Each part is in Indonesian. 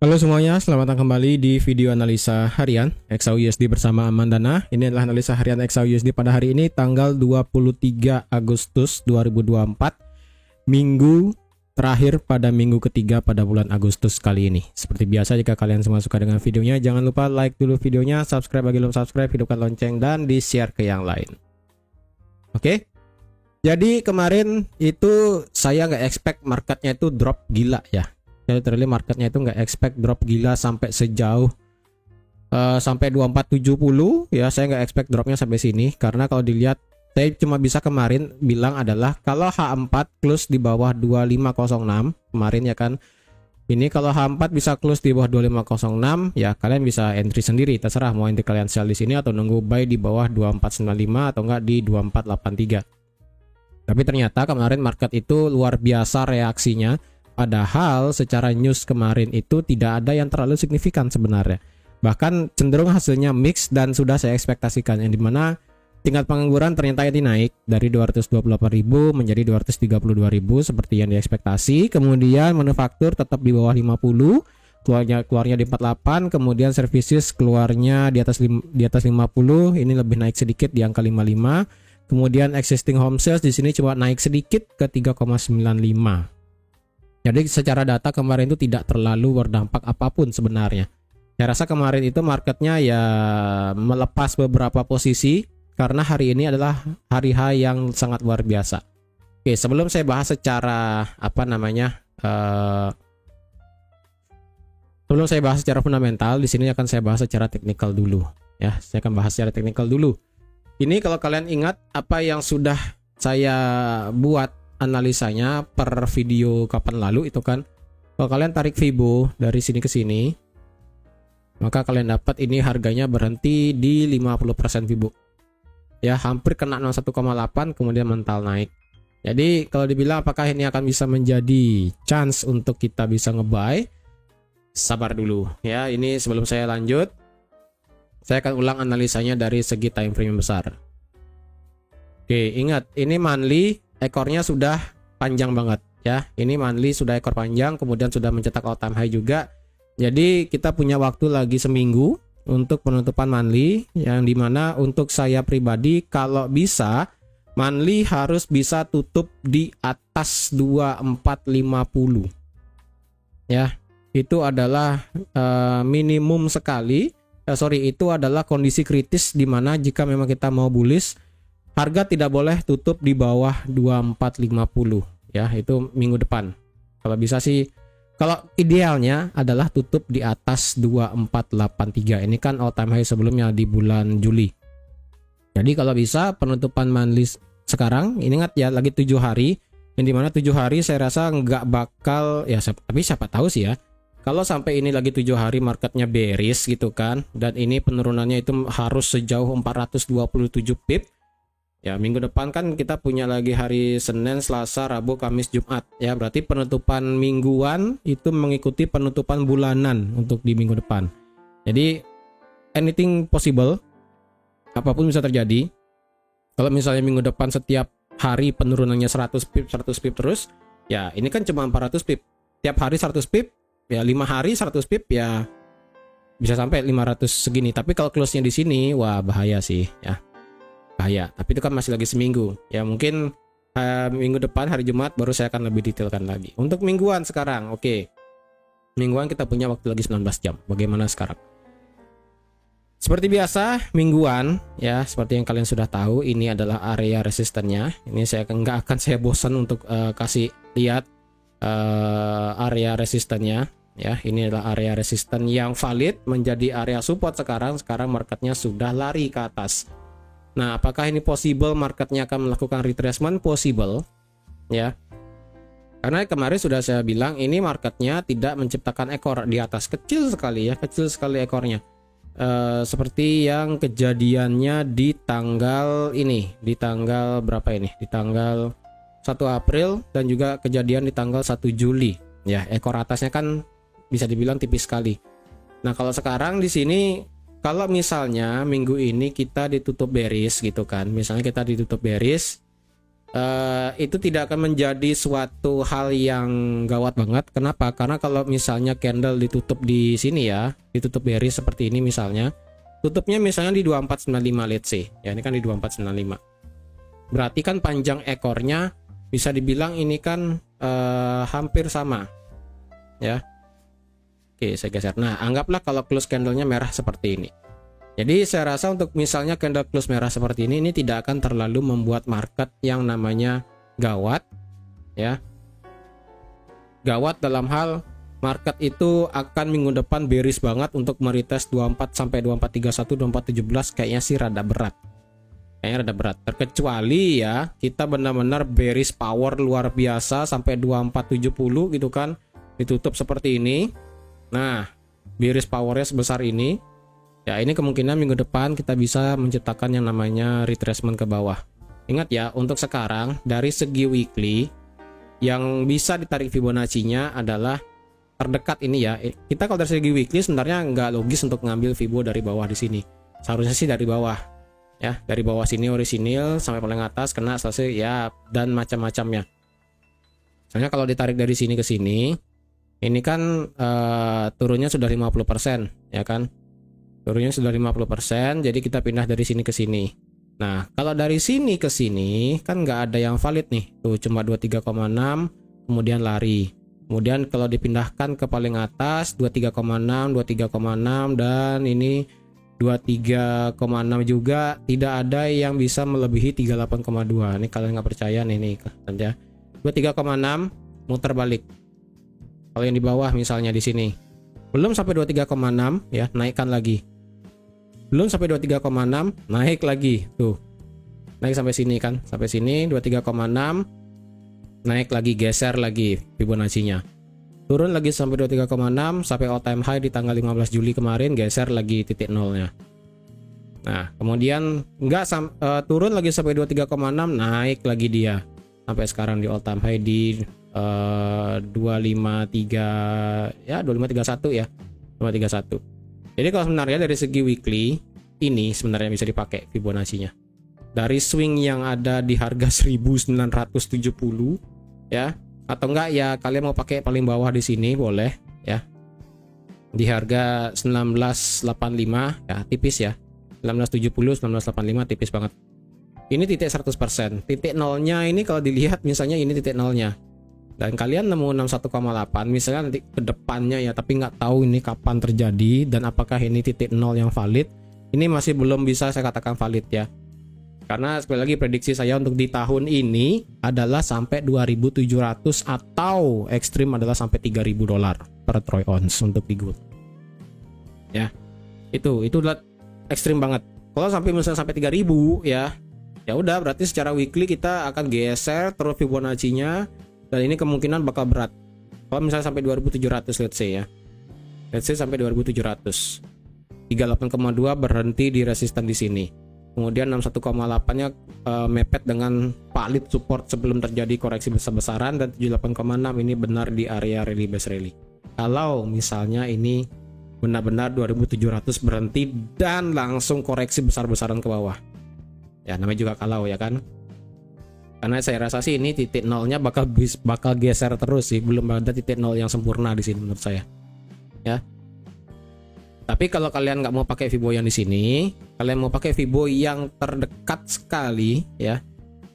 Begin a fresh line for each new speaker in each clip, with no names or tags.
Halo semuanya, selamat datang kembali di video analisa harian XAUUSD bersama Amandana. Ini adalah analisa harian XAUUSD pada hari ini tanggal 23 Agustus 2024, minggu terakhir pada minggu ketiga pada bulan Agustus kali ini. Seperti biasa, jika kalian semua suka dengan videonya, jangan lupa like dulu videonya, subscribe bagi belum subscribe, hidupkan lonceng, dan di-share ke yang lain. Oke? Jadi kemarin itu saya nggak expect marketnya itu drop gila ya. Jadi literally marketnya itu nggak expect drop gila sampai sejauh sampai 2470 ya. Saya nggak expect dropnya sampai sini, karena kalau dilihat saya cuma bisa kemarin bilang adalah kalau H4 close di bawah 2506 kemarin ya kan. Ini kalau H4 bisa close di bawah 2506 ya, kalian bisa entry sendiri, terserah mau entry kalian sell di sini atau nunggu buy di bawah 2495 atau enggak di 2483. Tapi ternyata kemarin market itu luar biasa reaksinya. Padahal secara news kemarin itu tidak ada yang terlalu signifikan sebenarnya. Bahkan cenderung hasilnya mix dan sudah saya ekspektasikan, yang dimana tingkat pengangguran ternyata ini naik dari 228.000 menjadi 232.000 seperti yang diekspektasi. Kemudian manufaktur tetap di bawah 50, keluarnya di 48, kemudian services keluarnya di atas 50, ini lebih naik sedikit di angka 55. Kemudian existing home sales di sini cuma naik sedikit ke 3,95. Jadi secara data kemarin itu tidak terlalu berdampak apapun sebenarnya. Saya rasa kemarin itu marketnya ya melepas beberapa posisi karena hari ini adalah hari H yang sangat luar biasa. Oke, sebelum saya bahas secara sebelum saya bahas secara fundamental, di sini akan saya bahas secara teknikal dulu. Ya, saya akan bahas secara teknikal dulu. Ini kalau kalian ingat apa yang sudah saya buat analisanya per video kapan lalu itu kan, kalau kalian tarik Fibo dari sini ke sini, maka kalian dapat ini harganya berhenti di 50% Fibo. Ya, hampir kena 01,8 kemudian mental naik. Jadi kalau dibilang apakah ini akan bisa menjadi chance untuk kita bisa ngebuy, sabar dulu ya. Ini sebelum saya lanjut, saya akan ulang analisanya dari segi time frame besar. Oke, ingat ini monthly ekornya sudah panjang banget ya. Ini monthly sudah ekor panjang, kemudian sudah mencetak all time high juga. Jadi kita punya waktu lagi seminggu untuk penutupan monthly, yang dimana untuk saya pribadi kalau bisa monthly harus bisa tutup di atas 2450 ya. Itu adalah minimum sekali. Itu adalah kondisi kritis di mana jika memang kita mau bullish, harga tidak boleh tutup di bawah 2450 ya, itu minggu depan. Kalau bisa sih, kalau idealnya adalah tutup di atas 2483. Ini kan all time high sebelumnya di bulan Juli. Jadi kalau bisa penutupan monthly sekarang, ingat ya lagi 7 hari, yang dimana 7 hari saya rasa nggak bakal ya, tapi siapa tahu sih ya. Kalau sampai ini lagi 7 hari marketnya bearish gitu kan, dan ini penurunannya itu harus sejauh 427 pip. Ya, minggu depan kan kita punya lagi hari Senin, Selasa, Rabu, Kamis, Jumat. Ya, berarti penutupan mingguan itu mengikuti penutupan bulanan untuk di minggu depan. Jadi, anything possible. Apapun bisa terjadi. Kalau misalnya minggu depan setiap hari penurunannya 100 pip terus, ya ini kan cuma 400 pip. Tiap hari 100 pip, ya 5 hari 100 pip ya bisa sampai 500 segini. Tapi kalau close-nya di sini, wah bahaya sih ya. Bahaya, tapi itu kan masih lagi seminggu ya. Mungkin minggu depan hari Jumat baru saya akan lebih detailkan lagi. Untuk mingguan sekarang, oke. Mingguan kita punya waktu lagi 19 jam. Bagaimana sekarang? Seperti biasa mingguan ya, seperti yang kalian sudah tahu, ini adalah area resistennya. Ini saya nggak akan saya bosan untuk kasih lihat area resistennya ya. Ini adalah area resisten yang valid menjadi area support sekarang. Sekarang marketnya sudah lari ke atas. Nah, apakah ini possible marketnya akan melakukan retracement? Possible ya. Karena kemarin sudah saya bilang ini marketnya tidak menciptakan ekor di atas, kecil sekali ya, kecil sekali ekornya. Seperti yang kejadiannya di tanggal ini, di tanggal berapa ini? Di tanggal 1 April dan juga kejadian di tanggal 1 Juli. Ya, ekor atasnya kan bisa dibilang tipis sekali. Nah, kalau sekarang di sini, kalau misalnya minggu ini kita ditutup bearish gitu kan, misalnya kita ditutup bearish, itu tidak akan menjadi suatu hal yang gawat banget. Kenapa? Karena kalau misalnya candle ditutup di sini ya, ditutup bearish seperti ini misalnya, tutupnya misalnya di 2495 let's say. Ya, ini kan di 2495. Berarti kan panjang ekornya bisa dibilang ini kan hampir sama. Ya. Oke, saya geser. Nah, anggaplah kalau close candlenya merah seperti ini. Jadi saya rasa untuk misalnya candle close merah seperti ini tidak akan terlalu membuat market yang namanya gawat, ya. Gawat dalam hal market itu akan minggu depan bearish banget untuk meretest 24 sampai 2431, 2417 kayaknya sih rada berat. Kayaknya rada berat. Terkecuali ya kita benar-benar bearish power luar biasa sampai 2470 gitu kan, ditutup seperti ini. Nah, bearish powernya sebesar ini. Ya, ini kemungkinan minggu depan kita bisa menciptakan yang namanya retracement ke bawah. Ingat ya, untuk sekarang dari segi weekly yang bisa ditarik Fibonacci-nya adalah terdekat ini ya. Kita kalau dari segi weekly sebenarnya nggak logis untuk ngambil Fibo dari bawah di sini. Seharusnya sih dari bawah. Ya, dari bawah sini orisinil sampai paling atas kena selesai ya, dan macam-macamnya. Soalnya kalau ditarik dari sini ke sini, ini kan turunnya sudah 50%, ya kan? Turunnya sudah 50%, jadi kita pindah dari sini ke sini. Nah, kalau dari sini ke sini kan nggak ada yang valid nih. Tuh cuma 23,6, kemudian lari. Kemudian kalau dipindahkan ke paling atas 23,6, 23,6 dan ini 23,6 juga tidak ada yang bisa melebihi 38,2. Ini kalian nggak percaya nih ya. 23,6 muter balik. Kalau yang di bawah misalnya di sini belum sampai 23,6 ya, naikkan lagi. Belum sampai 23,6, naik lagi. Tuh. Naik sampai sini kan. Sampai sini 23,6. Naik lagi, geser lagi Fibonacci-nya. Turun lagi sampai 23,6 sampai all time high di tanggal 15 Juli kemarin, geser lagi titik nolnya. Nah, kemudian turun lagi sampai 23,6, naik lagi dia. Sampai sekarang di all time high di 253 ya, 2531 ya. 231. Jadi kalau sebenarnya dari segi weekly ini sebenarnya bisa dipakai Fibonacci-nya. Dari swing yang ada di harga 1970 ya, atau enggak ya kalian mau pakai paling bawah di sini boleh ya. Di harga 1985 ya, tipis ya. 1970 1985 tipis banget. Ini titik 100%. Titik nolnya ini kalau dilihat misalnya ini titik nolnya. Dan kalian nemu 61,8 misalnya nanti ke depannya ya, tapi nggak tahu ini kapan terjadi dan apakah ini titik nol yang valid. Ini masih belum bisa saya katakan valid ya, karena sekali lagi prediksi saya untuk di tahun ini adalah sampai 2.700 atau ekstrim adalah sampai $3.000 per troy ounce untuk di gold ya. Itu udah ekstrim banget. Kalau sampai misalnya sampai 3.000 ya udah berarti secara weekly kita akan geser terus Fibonacci-nya. Dan ini kemungkinan bakal berat. Kalau misalnya sampai 2.700 let's say ya. Let's say sampai 2.700. 38,2 berhenti di resisten di sini. Kemudian 61,8-nya mepet dengan valid support sebelum terjadi koreksi besar-besaran, dan 78,6 ini benar di area rally base rally. Kalau misalnya ini benar-benar 2.700 berhenti dan langsung koreksi besar-besaran ke bawah. Ya namanya juga kalau ya kan. Karena saya rasa sih ini titik nolnya bakal geser terus sih, belum ada titik nol yang sempurna di sini menurut saya. Ya. Tapi kalau kalian nggak mau pakai Fibo yang di sini, kalian mau pakai Fibo yang terdekat sekali, ya.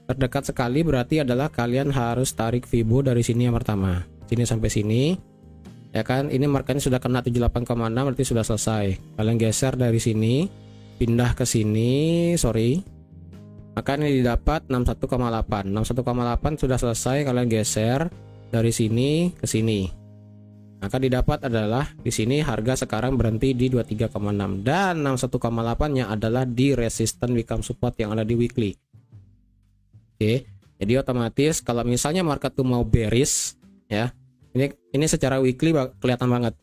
Terdekat sekali berarti adalah kalian harus tarik Fibo dari sini yang pertama, sini sampai sini, ya kan? Ini markanya sudah kena 78,6 berarti sudah selesai. Kalian geser dari sini, pindah ke sini, maka ini didapat 61,8. 61,8 sudah selesai, kalian geser dari sini ke sini. Maka didapat adalah di sini harga sekarang berhenti di 23,6 dan 61,8-nya adalah di resisten become support yang ada di weekly. Oke, jadi otomatis kalau misalnya market tuh mau bearish ya. Ini secara weekly kelihatan banget.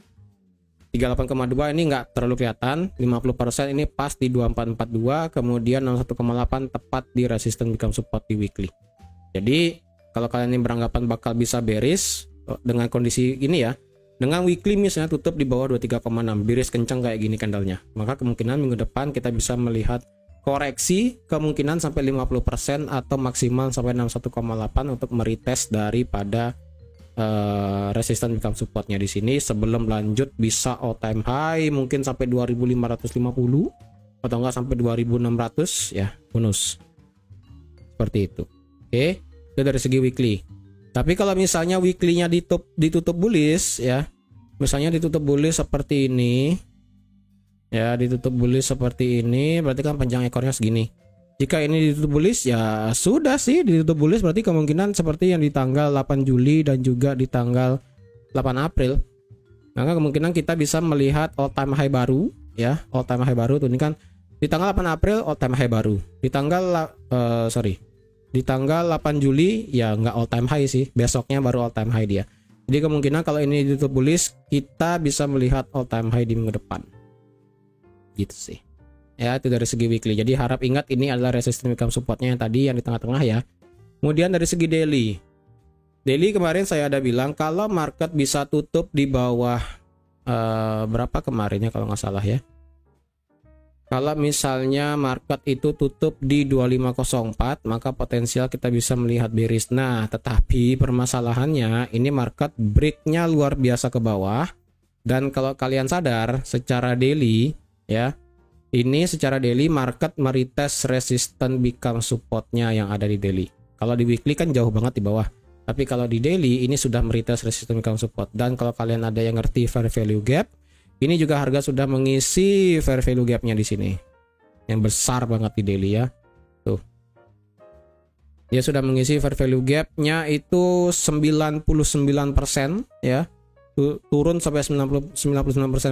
38,2 ini nggak terlalu kelihatan, 50% ini pas di 2442, kemudian 61,8 tepat di resisten become support di weekly. Jadi kalau kalian ini beranggapan bakal bisa bearish dengan kondisi ini ya, dengan weekly misalnya tutup di bawah 23,6, bearish kencang kayak gini candlenya, maka kemungkinan minggu depan kita bisa melihat koreksi kemungkinan sampai 50% atau maksimal sampai 61,8 untuk meretest daripada resistance become supportnya di sini sebelum lanjut bisa all time high mungkin sampai 2550 atau enggak sampai 2600 ya, bonus seperti itu. Oke, itu dari segi weekly. Tapi kalau misalnya weekly-nya ditutup bullish ya, misalnya ditutup bullish seperti ini ya, ditutup bullish seperti ini, berarti kan panjang ekornya segini. Jika ini ditutup bullish ya sudah sih, ditutup bullish berarti kemungkinan seperti yang di tanggal 8 Juli dan juga di tanggal 8 April. Maka kemungkinan kita bisa melihat all time high baru ya, all time high baru tuh ini kan di tanggal 8 April all time high baru. Di tanggal di tanggal 8 Juli ya nggak all time high sih, besoknya baru all time high dia. Jadi kemungkinan kalau ini ditutup bullish kita bisa melihat all time high di minggu depan. Gitu sih. Ya, itu dari segi weekly. Jadi harap ingat ini adalah resistance become supportnya yang tadi yang di tengah-tengah ya. Kemudian dari segi daily. Daily kemarin saya ada bilang kalau market bisa tutup di bawah berapa kemarinnya kalau nggak salah ya. Kalau misalnya market itu tutup di 2504, maka potensial kita bisa melihat bearish. Nah, tetapi permasalahannya ini market breaknya luar biasa ke bawah. Dan kalau kalian sadar secara daily ya, ini secara daily market meretest resistance become supportnya yang ada di daily. Kalau di weekly kan jauh banget di bawah. Tapi kalau di daily ini sudah meretest resistance become support. Dan kalau kalian ada yang ngerti fair value gap, ini juga harga sudah mengisi fair value gapnya di sini. Yang besar banget di daily ya. Tuh. Dia sudah mengisi fair value gapnya itu 99% ya. Turun sampai 99%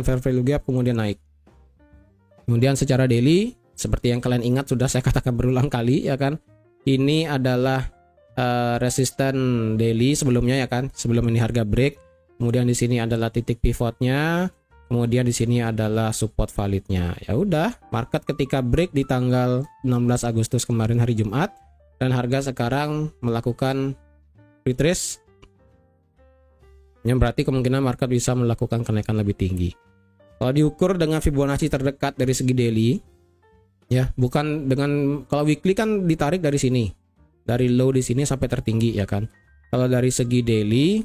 fair value gap kemudian naik. Kemudian secara daily, seperti yang kalian ingat sudah saya katakan berulang kali ya kan, ini adalah resistance daily sebelumnya ya kan, sebelum ini harga break. Kemudian di sini adalah titik pivotnya, kemudian di sini adalah support validnya. Ya udah, market ketika break di tanggal 16 Agustus kemarin hari Jumat dan harga sekarang melakukan retrace, yang berarti kemungkinan market bisa melakukan kenaikan lebih tinggi. Kalau diukur dengan Fibonacci terdekat dari segi daily, ya bukan dengan, kalau weekly kan ditarik dari sini, dari low di sini sampai tertinggi ya kan. Kalau dari segi daily,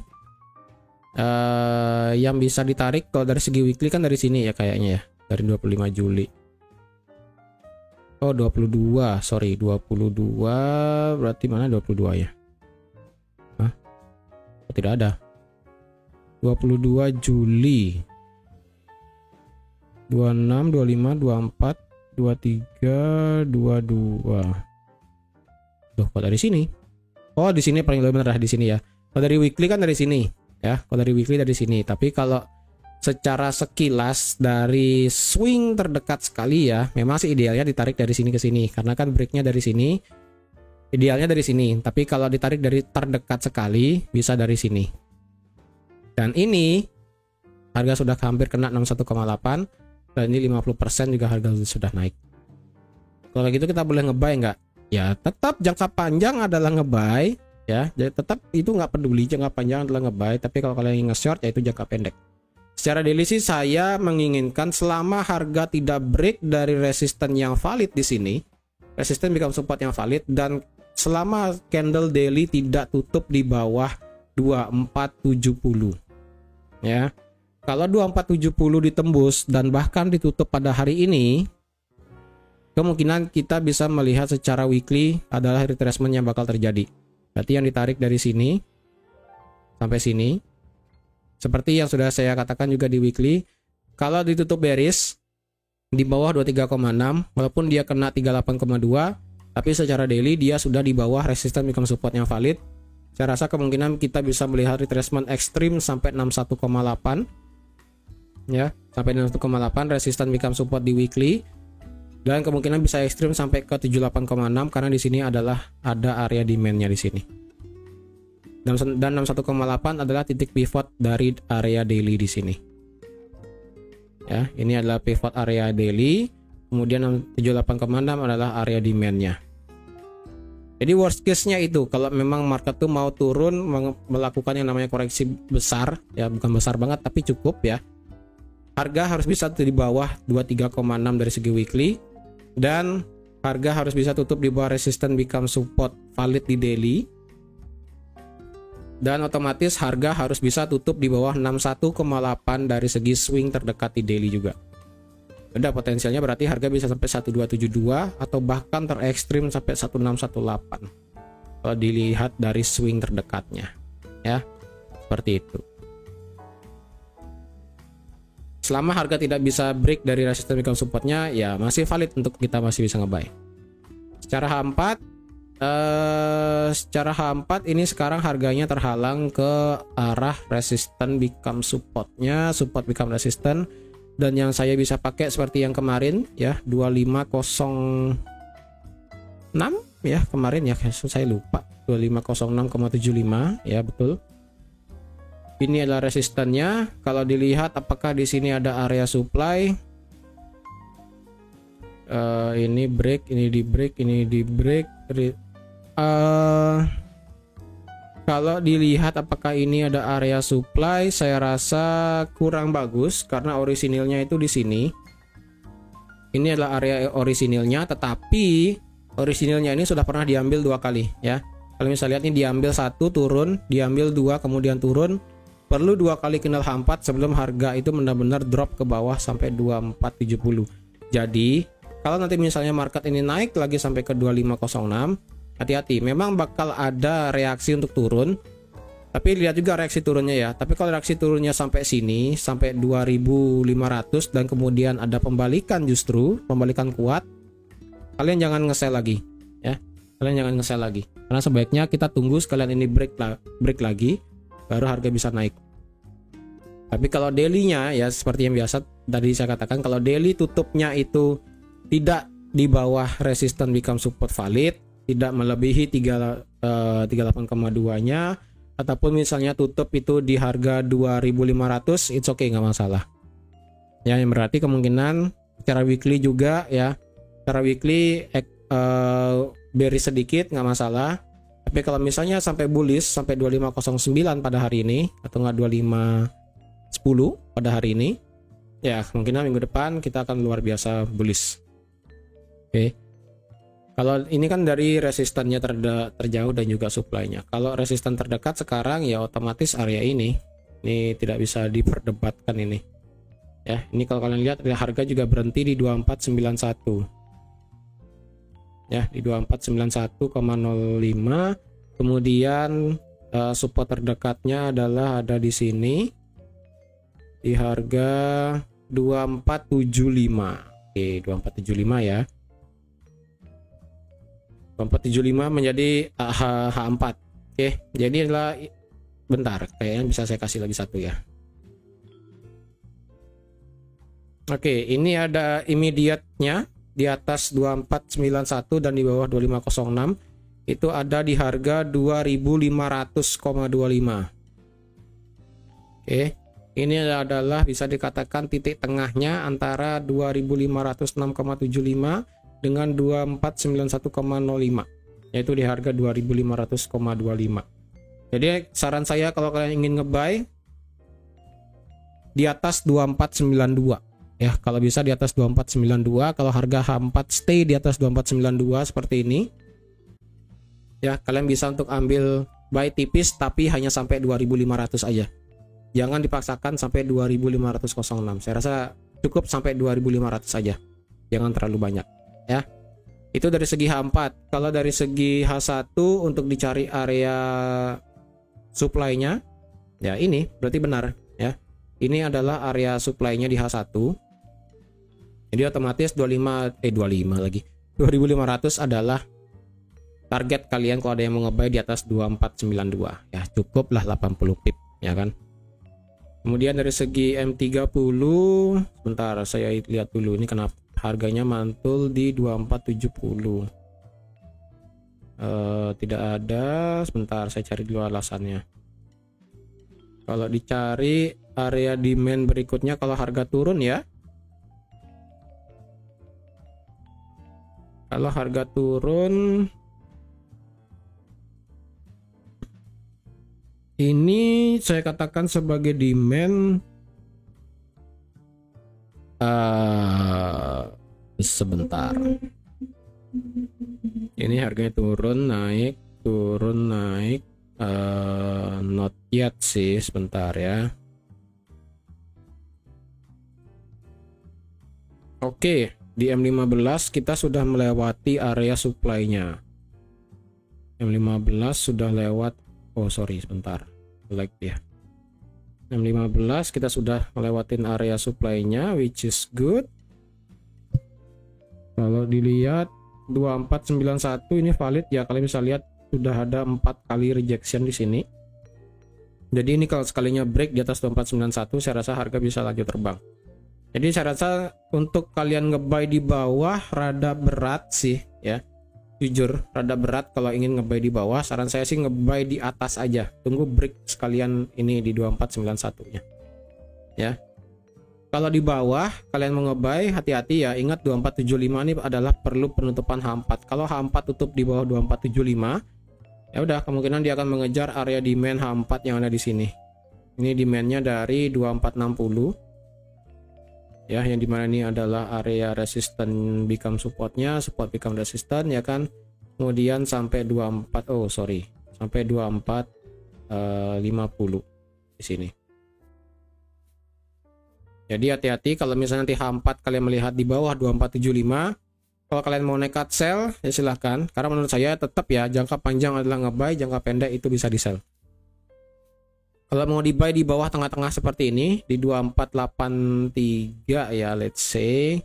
yang bisa ditarik kalau dari segi weekly kan dari sini ya kayaknya ya, dari 25 Juli. Oh 22, sorry 22, berarti mana 22 ya? Hah? Oh, tidak ada. 22 Juli. 26, 25, 24, 23, 22. Loh, kok dari sini? Oh, di sini paling benar di sini ya. Kalau dari weekly kan dari sini, ya. Kalau dari weekly dari sini. Tapi kalau secara sekilas dari swing terdekat sekali ya, memang sih idealnya ditarik dari sini ke sini karena kan breaknya dari sini. Idealnya dari sini. Tapi kalau ditarik dari terdekat sekali bisa dari sini. Dan ini harga sudah hampir kena 61,8. Dan ini 50% juga harga sudah naik. Kalau gitu kita boleh ngebuy nggak? Ya tetap jangka panjang adalah ngebuy ya. Jadi tetap itu nggak peduli jangka panjang adalah ngebuy. Tapi kalau kalian ingin nge-short ya itu jangka pendek. Secara daily sih saya menginginkan selama harga tidak break dari resisten yang valid di sini, resisten become support yang valid, dan selama candle daily tidak tutup di bawah 2470 ya. Kalau 2470 ditembus dan bahkan ditutup pada hari ini, kemungkinan kita bisa melihat secara weekly adalah retracement yang bakal terjadi. Berarti yang ditarik dari sini sampai sini, seperti yang sudah saya katakan juga di weekly, kalau ditutup bearish di bawah 23,6, walaupun dia kena 38,2, tapi secara daily dia sudah di bawah resistance become support yang valid. Saya rasa kemungkinan kita bisa melihat retracement ekstrim sampai 61,8. Ya, sampai 61,8 resistance become support di weekly, dan kemungkinan bisa ekstrim sampai ke 78,6 karena di sini adalah ada area demand-nya di sini. Dan 61,8 adalah titik pivot dari area daily di sini. Ya, ini adalah pivot area daily, kemudian 78,6 adalah area demand-nya. Jadi worst case-nya itu kalau memang market tuh mau turun melakukan yang namanya koreksi besar, ya bukan besar banget tapi cukup ya. Harga harus bisa di bawah 23,6 dari segi weekly, dan harga harus bisa tutup di bawah resistance become support valid di daily, dan otomatis harga harus bisa tutup di bawah 61,8 dari segi swing terdekat di daily juga. Ada potensialnya berarti harga bisa sampai 1272 atau bahkan terekstrim sampai 1618 kalau dilihat dari swing terdekatnya, ya seperti itu. Selama harga tidak bisa break dari resistance become supportnya, ya masih valid untuk kita masih bisa ngebuy. Secara H4 ini sekarang harganya terhalang ke arah resistance become supportnya, support become resistance, dan yang saya bisa pakai seperti yang kemarin ya 2506 ya kemarin ya, saya lupa 2506,75 ya betul. Ini adalah resistannya. Kalau dilihat apakah di sini ada area supply, ini break, ini di break, ini di break. Kalau dilihat apakah ini ada area supply, saya rasa kurang bagus karena orisinilnya itu di sini. Ini adalah area orisinilnya, tetapi orisinilnya ini sudah pernah diambil 2 kali ya. Kalau misalnya lihat ini diambil 1 turun, diambil 2 kemudian turun. Perlu 2 kali kenal H4 sebelum harga itu benar-benar drop ke bawah sampai 2470. Jadi kalau nanti misalnya market ini naik lagi sampai ke 2506, hati-hati, memang bakal ada reaksi untuk turun, tapi lihat juga reaksi turunnya ya. Tapi kalau reaksi turunnya sampai sini, sampai 2500 dan kemudian ada pembalikan, justru pembalikan kuat, kalian jangan nge-sell lagi ya. Kalian jangan nge-sell lagi, karena sebaiknya kita tunggu sekalian ini break lagi, baru harga bisa naik. Tapi kalau daily-nya ya seperti yang biasa tadi saya katakan, kalau daily tutupnya itu tidak di bawah resistance become support valid, tidak melebihi 38,2-nya, ataupun misalnya tutup itu di harga 2500, it's okay, nggak masalah. Ya, yang berarti kemungkinan secara weekly juga ya, secara weekly bearish sedikit nggak masalah. Tapi kalau misalnya sampai bullish sampai 2509 pada hari ini atau nggak 2510 pada hari ini, ya kemungkinan minggu depan kita akan luar biasa bullish. Oke. Kalau ini kan dari resistannya terjauh dan juga supply-nya. Kalau resistan terdekat sekarang ya otomatis area ini tidak bisa diperdebatkan ini. Ya, ini kalau kalian lihat harga juga berhenti di 2491. Ya, di 2491,05. Kemudian support terdekatnya adalah ada di sini di harga 2475. Oke, 2475 ya. 2475 menjadi H4. Oke, jadi adalah bentar, kayaknya bisa saya kasih lagi satu ya. Oke, ini ada immediate-nya di atas 2491 dan di bawah 2506 itu ada di harga 2500,25. Oke, ini adalah bisa dikatakan titik tengahnya antara 2506,75 dengan 2491,05, yaitu di harga 2500,25. Jadi saran saya kalau kalian ingin ngebuy di atas 2492 ya, kalau bisa di atas 2492. Kalau harga H4 stay di atas 2492 seperti ini ya, kalian bisa untuk ambil buy tipis tapi hanya sampai 2500 aja. Jangan dipaksakan sampai 2506. Saya rasa cukup sampai 2500 saja. Jangan terlalu banyak ya. Itu dari segi H4. Kalau dari segi H1 untuk dicari area supply-nya ya, ini berarti benar ya. Ini adalah area supply-nya di H1. Jadi otomatis 25 lagi. 2500 adalah target kalian kalau ada yang mau ngebuy di atas 2492 ya, cukuplah 80 pip ya kan. Kemudian dari segi M30, sebentar saya lihat dulu ini kenapa harganya mantul di 2470. Tidak ada, sebentar saya cari dulu alasannya. Kalau dicari area demand berikutnya, kalau harga turun ya, kalau harga turun ini saya katakan sebagai demand. Sebentar. Ini harganya turun naik not yet sih, sebentar ya. Oke, di M15 kita sudah melewati area supply-nya. M15 sudah lewat, oh sorry sebentar, like ya. M15 kita sudah melewatin area supply-nya, which is good. Kalau dilihat 2491 ini valid ya, kalian bisa lihat sudah ada 4 kali rejection di sini. Jadi ini kalau sekalinya break di atas 2491, saya rasa harga bisa lanjut terbang. Jadi saya rasa untuk kalian ngebuy di bawah rada berat sih ya. Jujur rada berat kalau ingin ngebuy di bawah. Saran saya sih ngebuy di atas aja. Tunggu break sekalian ini di 2491-nya. Ya. Kalau di bawah kalian mau ngebuy, hati-hati ya. Ingat 2475 ini adalah perlu penutupan H4. Kalau H4 tutup di bawah 2475, ya udah kemungkinan dia akan mengejar area demand H4 yang ada di sini. Ini demandnya dari 2460. Ya, yang dimana ini adalah area resistance become supportnya, support become resistance ya kan. Kemudian sampai 24 50 di sini. Jadi hati-hati kalau misalnya nanti H4 kalian melihat di bawah 2475, kalau kalian mau nekat sell ya silahkan, karena menurut saya tetap ya jangka panjang adalah ngebuy, jangka pendek itu bisa di sell. Kalau mau di buy di bawah tengah-tengah seperti ini di 2483 ya, let's say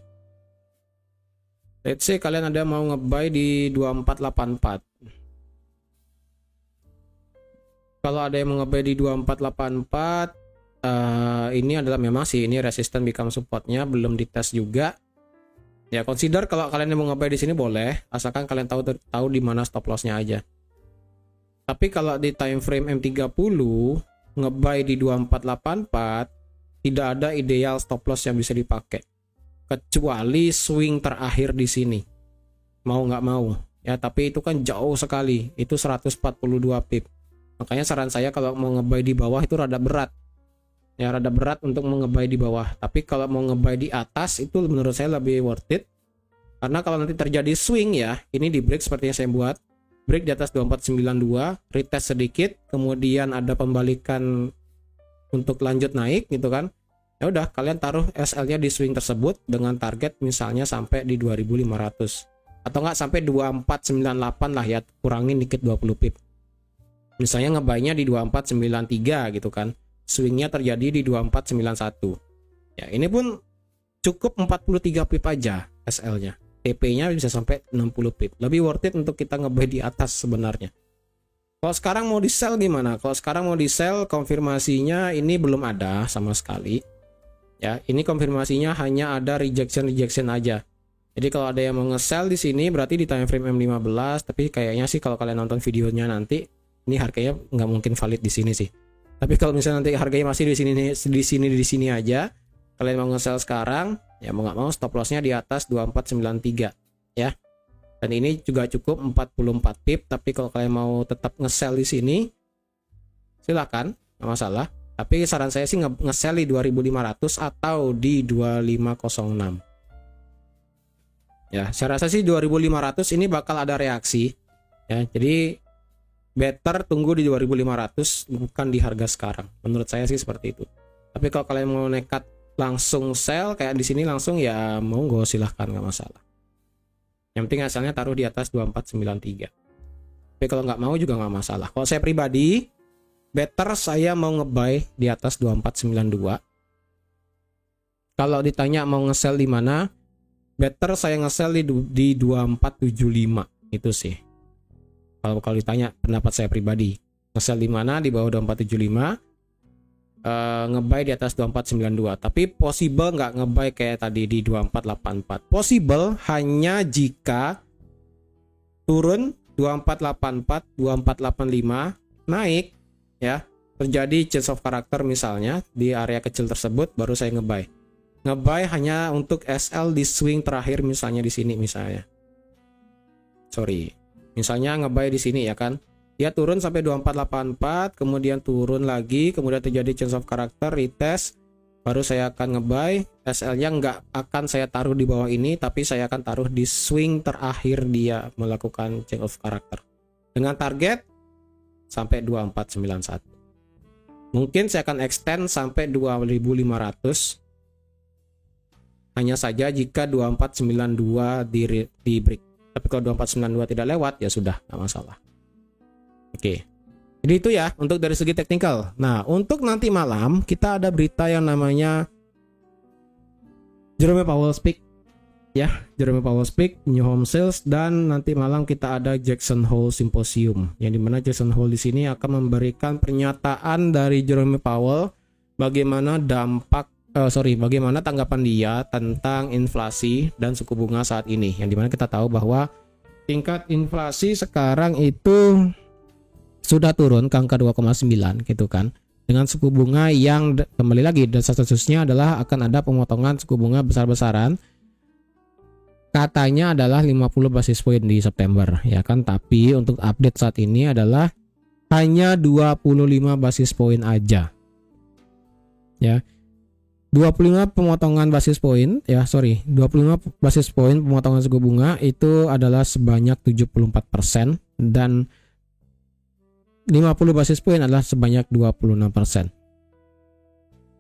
kalian ada mau ngebuy di 2484. Kalau ada yang mau ngebuy di 2484, ini adalah memang sih ini resistance become supportnya belum dites juga. Ya consider kalau kalian mau ngebuy di sini boleh, asalkan kalian tahu di mana stop lossnya aja. Tapi kalau di time frame M30 ngebuy di 2484 tidak ada ideal stop loss yang bisa dipakai kecuali swing terakhir di sini, mau nggak mau ya. Tapi itu kan jauh sekali, itu 142 pip. Makanya saran saya kalau mau ngebuy di bawah itu rada berat ya, rada berat untuk mau ngebuy di bawah. Tapi kalau mau ngebuy di atas itu menurut saya lebih worth it, karena kalau nanti terjadi swing ya, ini di break seperti yang saya buat, break di atas 2492, retest sedikit, kemudian ada pembalikan untuk lanjut naik gitu kan. Ya udah kalian taruh SL-nya di swing tersebut dengan target misalnya sampai di 2500 atau enggak sampai 2498 lah ya, kurangin dikit 20 pip. Misalnya ngebuy-nya di 2493 gitu kan. Swingnya terjadi di 2491. Ya, ini pun cukup 43 pip aja SL-nya. TP-nya bisa sampai 60 pip. Lebih worth it untuk kita ngebuy di atas sebenarnya. Kalau sekarang mau di sell gimana? Kalau sekarang mau di sell, konfirmasinya ini belum ada sama sekali. Ya, ini konfirmasinya hanya ada rejection aja. Jadi kalau ada yang mau nge-sell di sini berarti di time frame M15, tapi kayaknya sih kalau kalian nonton videonya nanti ini harganya nggak mungkin valid di sini sih. Tapi kalau misalnya nanti harganya masih di sini aja, kalian mau nge-sell sekarang, ya mau nggak mau stop lossnya di atas 2493 ya. Dan ini juga cukup 44 pip. Tapi kalau kalian mau tetap nge-sell di sini, silakan, nggak masalah. Tapi saran saya sih nge-sell di 2500 atau di 2506. Ya, saya rasa sih 2500 ini bakal ada reaksi. Ya, jadi better tunggu di 2500 bukan di harga sekarang. Menurut saya sih seperti itu. Tapi kalau kalian mau nekat langsung sell kayak di sini langsung ya monggo silahkan, nggak masalah. Yang penting asalnya taruh di atas 2493. Tapi kalau nggak mau juga nggak masalah. Kalau saya pribadi better saya mau ngebuy di atas 2492. Kalau ditanya mau nge-sell di mana, better saya nge-sell di 2475 itu sih. Kalau ditanya pendapat saya pribadi, nge-sell di mana di bawah 2475. Ngebuy di atas 2492. Tapi possible nggak ngebuy kayak tadi di 2484? Possible hanya jika turun 2484, 2485 naik ya, terjadi change of character misalnya di area kecil tersebut, baru saya ngebuy. Ngebuy hanya untuk SL di swing terakhir misalnya di sini misalnya. Misalnya ngebuy di sini ya kan. Dia turun sampai 2484, kemudian turun lagi, kemudian terjadi change of character, retest, baru saya akan nge-buy. SL-nya nggak akan saya taruh di bawah ini, tapi saya akan taruh di swing terakhir dia melakukan change of character dengan target sampai 2491. Mungkin saya akan extend sampai 2500, hanya saja jika 2492 di break. Tapi kalau 2492 tidak lewat, ya sudah, nggak masalah. Oke. Jadi itu ya untuk dari segi teknikal. Nah, untuk nanti malam kita ada berita yang namanya Jerome Powell Speak. Ya, Jerome Powell Speak, New Home Sales, dan nanti malam kita ada Jackson Hole Symposium. Yang dimana Jackson Hole di sini akan memberikan pernyataan dari Jerome Powell bagaimana bagaimana tanggapan dia tentang inflasi dan suku bunga saat ini. Yang dimana kita tahu bahwa tingkat inflasi sekarang itu sudah turun ke angka 2,9 gitu kan. Dengan suku bunga yang kembali lagi desas-desusnya adalah akan ada pemotongan suku bunga besar-besaran. Katanya adalah 50 basis point di September ya kan, tapi untuk update saat ini adalah hanya 25 basis point aja. Ya. 25 pemotongan basis point, 25 basis point pemotongan suku bunga itu adalah sebanyak 74% dan 50 basis point adalah sebanyak 26%.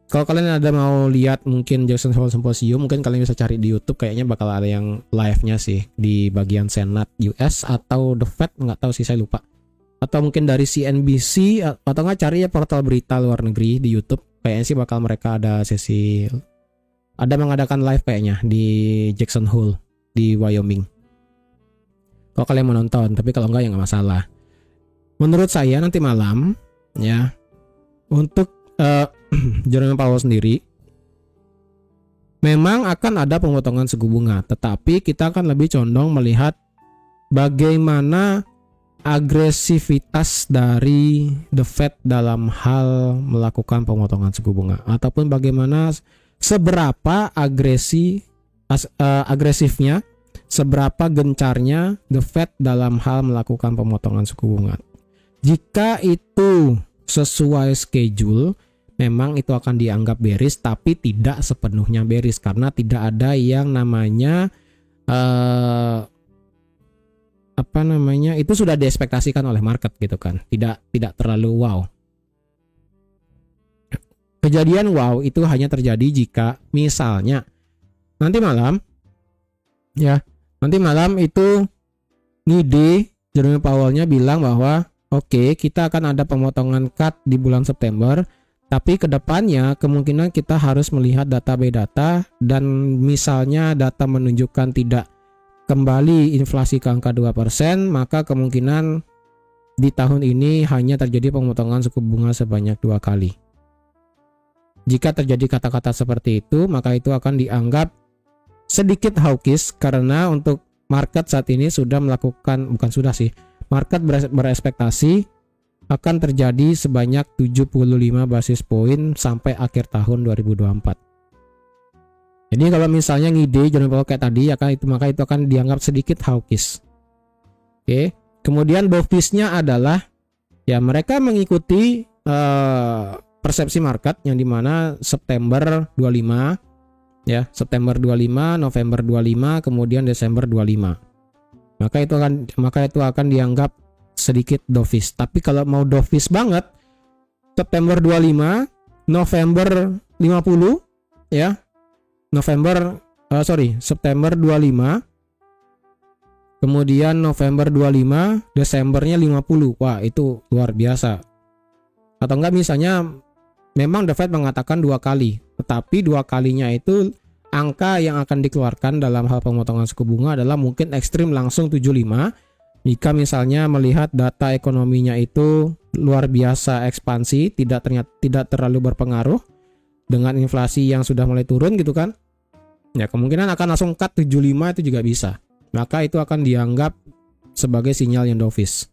Kalau kalian ada mau lihat mungkin Jackson Hole Symposium, mungkin kalian bisa cari di YouTube, kayaknya bakal ada yang live-nya sih di bagian Senat US atau The Fed, nggak tahu sih, saya lupa. Atau mungkin dari CNBC atau nggak cari ya portal berita luar negeri di YouTube. Kayaknya sih bakal mereka ada sesi, ada mengadakan live kayaknya di Jackson Hole di Wyoming. Kalau kalian mau nonton, tapi kalau enggak ya nggak masalah. Menurut saya nanti malam ya untuk Jerome Powell sendiri memang akan ada pemotongan suku bunga, tetapi kita akan lebih condong melihat bagaimana agresivitas dari The Fed dalam hal melakukan pemotongan suku bunga, ataupun bagaimana seberapa agresifnya, seberapa gencarnya The Fed dalam hal melakukan pemotongan suku bunga. Jika itu sesuai schedule, memang itu akan dianggap bearish, tapi tidak sepenuhnya bearish karena tidak ada yang namanya itu sudah diekspektasikan oleh market gitu kan. Tidak terlalu wow. Kejadian wow itu hanya terjadi jika misalnya nanti malam itu ngide Jerome Powell-nya bilang bahwa oke, kita akan ada pemotongan cut di bulan September, tapi kedepannya kemungkinan kita harus melihat data by data, dan misalnya data menunjukkan tidak kembali inflasi ke angka 2%, maka kemungkinan di tahun ini hanya terjadi pemotongan suku bunga sebanyak 2 kali. Jika terjadi kata-kata seperti itu, maka itu akan dianggap sedikit hawkish karena untuk market saat ini sudah melakukan, market berespektasi akan terjadi sebanyak 75 basis point sampai akhir tahun 2024. Jadi kalau misalnya ngide Jerome Powell kayak tadi, maka itu akan dianggap sedikit hawkish. Oke. Kemudian dovish-nya adalah ya mereka mengikuti persepsi market yang dimana September 25, September 25, November 25, kemudian Desember 25. Maka itu akan dianggap sedikit dovish. Tapi kalau mau dovish banget, September 25, November 50, September 25, kemudian November 25, Desembernya 50. Wah, itu luar biasa. Atau enggak misalnya memang The Fed mengatakan 2 kali, tetapi 2 kalinya itu angka yang akan dikeluarkan dalam hal pemotongan suku bunga adalah mungkin ekstrim langsung 75. Jika misalnya melihat data ekonominya itu luar biasa ekspansi, tidak terlalu berpengaruh dengan inflasi yang sudah mulai turun gitu kan. Ya kemungkinan akan langsung cut 75 itu juga bisa. Maka itu akan dianggap sebagai sinyal yang dovish.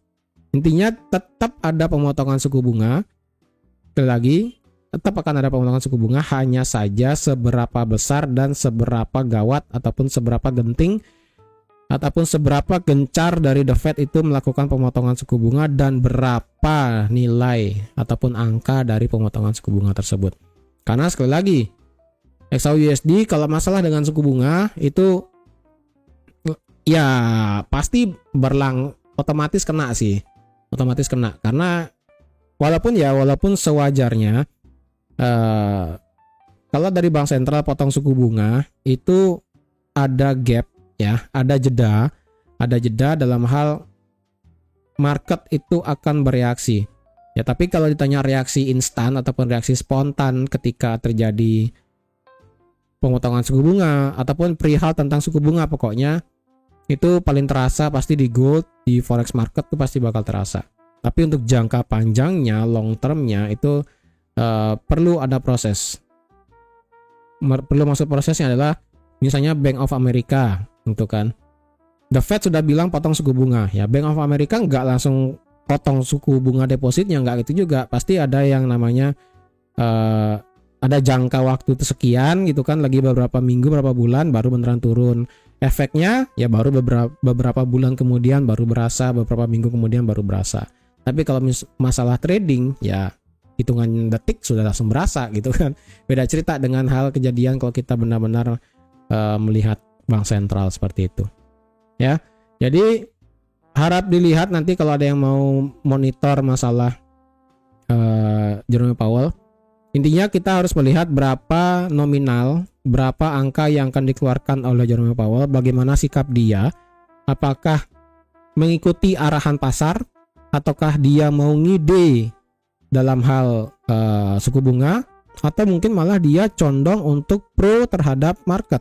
Intinya tetap ada pemotongan suku bunga. Sekali lagi, tetap akan ada pemotongan suku bunga, hanya saja seberapa besar dan seberapa gawat ataupun seberapa genting ataupun seberapa gencar dari The Fed itu melakukan pemotongan suku bunga dan berapa nilai ataupun angka dari pemotongan suku bunga tersebut. Karena sekali lagi, XAUUSD kalau masalah dengan suku bunga itu ya pasti otomatis kena sih. Otomatis kena karena walaupun sewajarnya kalau dari bank sentral potong suku bunga itu ada gap ya, ada jeda dalam hal market itu akan bereaksi. Ya, tapi kalau ditanya reaksi instan ataupun reaksi spontan ketika terjadi pemotongan suku bunga ataupun perihal tentang suku bunga, pokoknya itu paling terasa pasti di gold, di forex market itu pasti bakal terasa. Tapi untuk jangka panjangnya, long termnya itu perlu ada proses. Perlu masuk prosesnya adalah misalnya Bank of America, gitu kan. The Fed sudah bilang potong suku bunga, ya Bank of America nggak langsung potong suku bunga depositnya, nggak gitu juga. Pasti ada yang namanya ada jangka waktu sekian gitu kan, lagi beberapa minggu, beberapa bulan baru beneran turun. Efeknya ya baru beberapa bulan kemudian baru berasa, beberapa minggu kemudian baru berasa. Tapi kalau masalah trading ya hitungan detik sudah langsung berasa gitu kan. Beda cerita dengan hal kejadian kalau kita benar-benar melihat bank sentral seperti itu. Ya. Jadi harap dilihat nanti kalau ada yang mau monitor masalah Jerome Powell. Intinya kita harus melihat berapa nominal, berapa angka yang akan dikeluarkan oleh Jerome Powell, bagaimana sikap dia, apakah mengikuti arahan pasar, ataukah dia mau ngide dalam hal suku bunga, atau mungkin malah dia condong untuk pro terhadap market.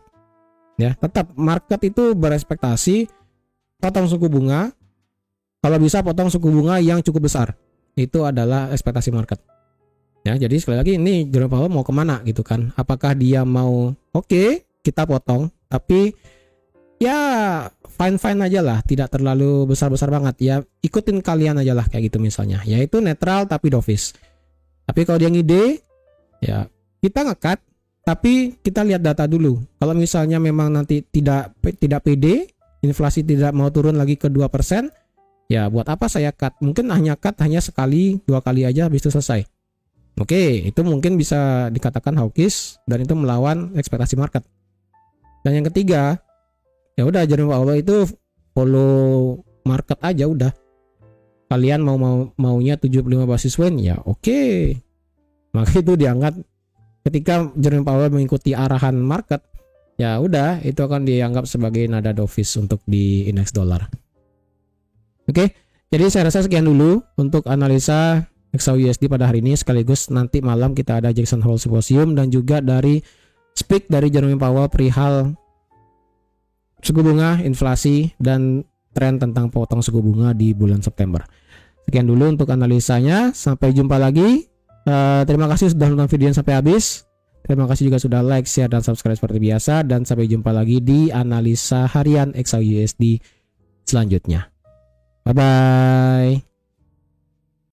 Ya, tetap market itu berespektasi potong suku bunga, kalau bisa potong suku bunga yang cukup besar. Itu adalah ekspektasi market. Ya, jadi sekali lagi ini Jerome Powell mau kemana gitu kan? Apakah dia mau oke, kita potong, tapi ya fine aja lah, tidak terlalu besar banget ya, ikutin kalian aja lah kayak gitu misalnya. Yaitu netral tapi dovish. Tapi kalau dia ngide, ya kita ngekat, tapi kita lihat data dulu. Kalau misalnya memang nanti tidak pede, inflasi tidak mau turun lagi ke 2%, ya buat apa saya cut? Mungkin cut hanya sekali, 2 kali aja habis itu selesai. Oke, itu mungkin bisa dikatakan hawkish dan itu melawan ekspektasi market. Dan yang ketiga, ya udah Jerome Powell itu follow market aja udah. Kalian maunya 75 basis point ya oke. Maka itu dianggap ketika Jerome Powell mengikuti arahan market, ya udah itu akan dianggap sebagai nada dovish untuk di indeks dolar. Oke, jadi saya rasa sekian dulu untuk analisa XAUUSD pada hari ini, sekaligus nanti malam kita ada Jackson Hole Symposium dan juga dari speak dari Jerome Powell perihal suku bunga, inflasi, dan tren tentang potong suku bunga di bulan September. Sekian dulu untuk analisanya, sampai jumpa lagi. Terima kasih sudah nonton video sampai habis. Terima kasih juga sudah like, share, dan subscribe seperti biasa, dan sampai jumpa lagi di analisa harian XAUUSD selanjutnya. Bye bye.